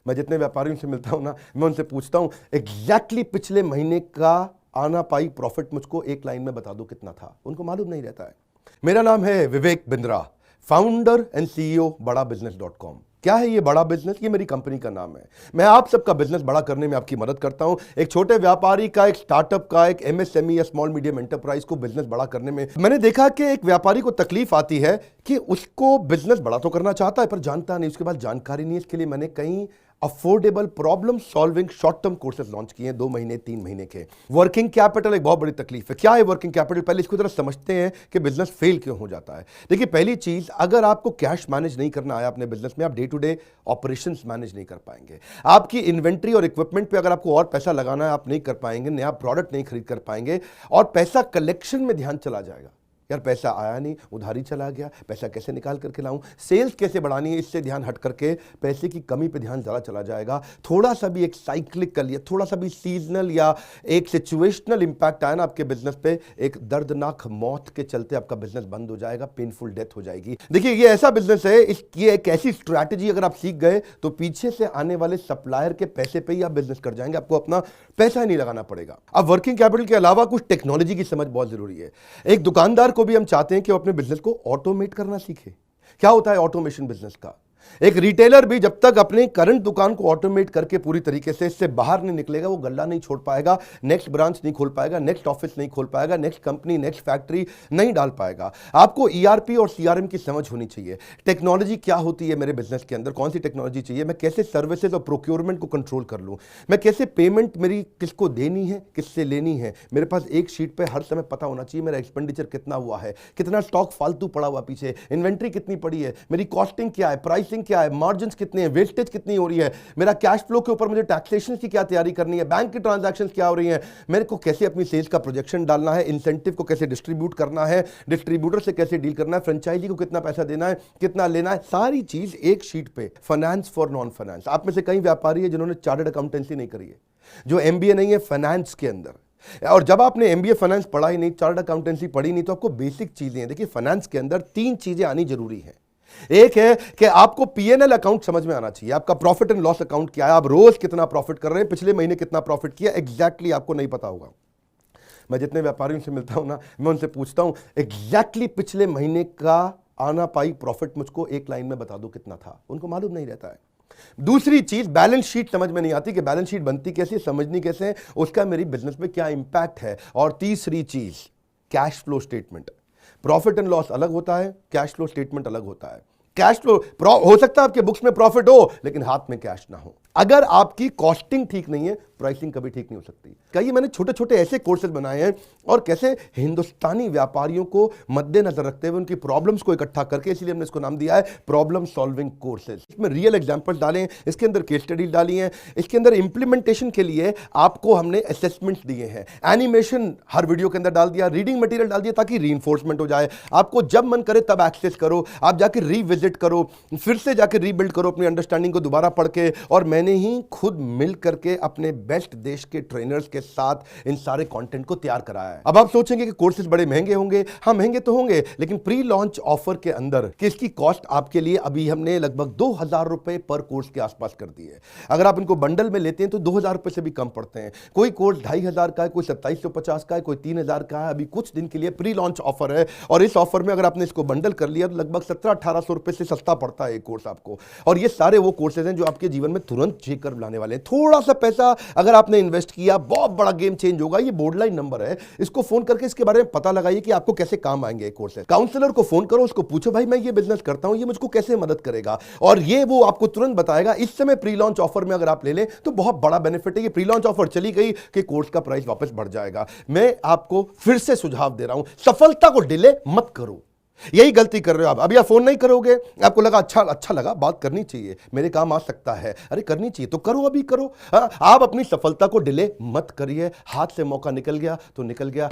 मैं जितने व्यापारियों से मिलता हूं ना, मैं उनसे पूछता हूं एग्जैक्टली पिछले महीने का आना पाई प्रॉफिट मुझको एक लाइन में बता दो कितना था। उनको मालूम नहीं रहता है। मेरा नाम है Vivek Bindra, founder and CEO बड़ाबिजनेस.com। क्या है ये बड़ा बिजनेस? ये मेरी कंपनी का नाम है। मैं आप सबका बिजनेस बड़ा करने में आपकी मदद करता हूं। एक छोटे व्यापारी का, एक स्टार्टअप का, एक एमएसएमई या स्मॉल मीडियम एंटरप्राइज को बिजनेस बड़ा करने में मैंने देखा कि एक व्यापारी को तकलीफ आती है कि उसको बिजनेस बड़ा तो करना चाहता है पर जानता नहीं, उसके पास जानकारी नहीं है। इसके लिए मैंने कई affordable problem solving short term courses launch किए हैं, 2 महीने 3 महीने के। वर्किंग कैपिटल एक बहुत बड़ी तकलीफ है। क्या है वर्किंग कैपिटल? पहले इसको जरा समझते हैं कि बिजनेस फेल क्यों हो जाता है। देखिए, पहली चीज, अगर आपको कैश मैनेज नहीं करना आया अपने बिजनेस में, आप day to day operations manage नहीं कर पाएंगे। आपकी इन्वेंट्री और इक्विपमेंट पे अगर आपको और पैसा लगाना है, आप नहीं कर पाएंगे। नया प्रोडक्ट नहीं खरीद कर पाएंगे और पैसा कलेक्शन में ध्यान चला जाएगा। यार पैसा आया नहीं, उधारी चला गया, पैसा कैसे निकाल करके लाऊं, सेल्स कैसे बढ़ानी है, इससे ध्यान हट करके पैसे की कमी पे ध्यान ज़्यादा चला जाएगा। थोड़ा सा भी एक साइक्लिकल या थोड़ा सा भी सीजनल या एक सिचुएशनल इंपैक्ट आया ना आपके बिजनेस पे, एक दर्दनाक मौत के चलते आपका बिजनेस बंद हो जाएगा, पेनफुल डेथ हो जाएगी। देखिए, ये ऐसा बिजनेस है, इसकी एक ऐसी स्ट्रैटेजी अगर आप सीख गए तो पीछे से आने वाले सप्लायर के पैसे पे ही आप बिजनेस कर जाएंगे, आपको अपना पैसा ही नहीं लगाना पड़ेगा। अब वर्किंग कैपिटल के अलावा कुछ टेक्नोलॉजी की समझ बहुत जरूरी है। एक दुकानदार को भी हम चाहते हैं कि वो अपने बिजनेस को ऑटोमेट करना सीखे। क्या होता है ऑटोमेशन बिजनेस का? एक रिटेलर भी जब तक अपने करंट दुकान को ऑटोमेट करके पूरी तरीके से इससे बाहर नहीं निकलेगा, वो गल्ला नहीं छोड़ पाएगा, नेक्स्ट ब्रांच नहीं खोल पाएगा, नेक्स्ट ऑफिस नहीं खोल पाएगा, नेक्स्ट कंपनी, नेक्स्ट फैक्ट्री नहीं डाल पाएगा। आपको ईआरपी और सीआरएम की समझ होनी चाहिए। टेक्नोलॉजी क्या होती है मेरे बिजनेस के अंदर, कौन सी टेक्नोलॉजी चाहिए, मैं कैसे सर्विसेज और प्रोक्योरमेंट को कंट्रोल कर लूं, मैं कैसे पेमेंट मेरी किसको देनी है, किससे लेनी है। मेरे पास एक शीट पे हर समय पता होना चाहिए मेरा एक्सपेंडिचर कितना हुआ है, कितना स्टॉक फालतू पड़ा हुआ पीछे, इन्वेंट्री कितनी पड़ी है, मेरी कॉस्टिंग क्या है, प्राइसिंग क्या है, मार्जिन कितने हैं, वेस्टेज कितनी हो रही है, मेरा कैश फ्लो के ऊपर मुझे टैक्सेशन की क्या तैयारी करनी है, बैंक की ट्रांजैक्शंस क्या हो रही हैं, मेरे को कैसे अपनी सेल्स का प्रोजेक्शन डालना है, इंसेंटिव को कैसे डिस्ट्रीब्यूट करना है, डिस्ट्रीब्यूटर से कैसे डील करना है, फ्रेंचाइजी को कितना पैसा देना है, कितना लेना है, सारी चीज एक शीट पे। Finance for non finance. आप में से कई व्यापारी है जिन्होंने चार्टर्ड अकाउंटेंसी नहीं करी है, जो एमबीए नहीं है फाइनेंस के अंदर। और जब आपने एमबीए फाइनेंस पढ़ा ही नहीं, चार्टर्ड अकाउंटेंसी पढ़ी नहीं, तो आपको बेसिक चीजें हैं। देखिए, फाइनेंस के अंदर 3 चीजें आनी जरूरी है। एक है कि आपको पीएनएल अकाउंट समझ में आना चाहिए, आपका प्रॉफिट एंड लॉस अकाउंट क्या है, आप रोज कितना प्रॉफिट कर रहे हैं, पिछले महीने कितना प्रॉफिट किया, एग्जैक्टली आपको नहीं पता होगा। मैं जितने व्यापारियों से मिलता हूं ना, मैं उनसे पूछता हूं एग्जैक्टली पिछले महीने का आना पाई प्रॉफिट मुझको एक लाइन में बता दो कितना था। उनको मालूम नहीं रहता है। दूसरी चीज, बैलेंस शीट समझ में नहीं आती कि बैलेंस शीट बनती कैसे, समझनी कैसे है, उसका मेरी बिजनेस में क्या इंपैक्ट है। और तीसरी चीज, cash flow statement. Profit and loss अलग होता है, कैश फ्लो स्टेटमेंट अलग होता है। कैश फ्लो हो सकता है आपके बुक्स में प्रॉफिट हो लेकिन हाथ में कैश ना हो। अगर आपकी कॉस्टिंग ठीक नहीं है, प्राइसिंग कभी ठीक नहीं हो सकती। कई मैंने छोटे छोटे ऐसे कोर्सेज बनाए हैं और कैसे हिंदुस्तानी व्यापारियों को मद्देनजर रखते हुए उनकी प्रॉब्लम्स को इकट्ठा करके, इसलिए हमने इसको नाम दिया है प्रॉब्लम सॉल्विंग कोर्सेज। इसमें रियल एग्जांपल्स डाले हैं, इसके अंदर केस स्टडीज डाली हैं, इसके अंदर इंप्लीमेंटेशन के लिए आपको हमने असेसमेंट्स दिए हैं, एनिमेशन हर वीडियो के अंदर डाल दिया, रीडिंग मटेरियल डाल दिया ताकि रीइंफोर्समेंट हो जाए। आपको जब मन करे तब एक्सेस करो, आप जाके रिविजिट करो, फिर से जाके रीबिल्ड करो अपनी अंडरस्टैंडिंग को दोबारा पढ़ के। और मैंने ही खुद मिल करके अपने बेस्ट देश के ट्रेनर्स के साथ इन सारे कंटेंट को तैयार कराया है। अब आप सोचेंगे कि कोर्सेज बड़े महंगे होंगे। हाँ, महंगे तो होंगे, लेकिन प्री लॉन्च ऑफर के अंदर कि इसकी कॉस्ट आपके लिए अभी हमने लगभग 2000 रुपए पर कोर्स के आसपास कर दी है। अगर आप इनको बंडल में लेते हैं तो 2000 रुपए से भी कम पड़ते हैं। कोई कोर्स 2500 का है, कोई 2750 का है, कोई 3000 का है। अभी कुछ दिन के लिए प्री लॉन्च ऑफर है और इस ऑफर में अगर आपने इसको बंडल कर लिया तो लगभग 1700-1800 रुपए से सस्ता पड़ता है एक कोर्स आपको। और ये सारे वो कोर्सेज हैं जो आपके जीवन में तुरंत चेक कर लाने वाले हैं। थोड़ा सा पैसा अगर आपने इन्वेस्ट किया, बहुत बड़ा गेम चेंज होगा। ये बोर्डलाइन नंबर है, इसको फोन करके इसके बारे में पता लगाइए कि आपको कैसे काम आएंगे कोर्सेज। काउंसलर को फोन करो, उसको पूछो भाई मैं ये बिजनेस करता हूं, ये मुझको कैसे मदद करेगा, और ये वो आपको तुरंत बताएगा। इस समय प्री लॉन्च ऑफर में अगर आप ले लें तो बहुत बड़ा बेनिफिट है। ये प्री लॉन्च ऑफर चली गई कि कोर्स का प्राइस वापस बढ़ जाएगा। मैं आपको फिर से सुझाव दे रहा हूं, सफलता को डिले मत करो। यही गलती कर रहे हो आप। अभी आप फोन नहीं करोगे, आपको लगा अच्छा लगा, बात करनी चाहिए, मेरे काम आ सकता है, अरे करनी चाहिए तो करो, अभी करो। आप अपनी सफलता को डिले मत करिए। हाथ से मौका निकल गया तो निकल गया।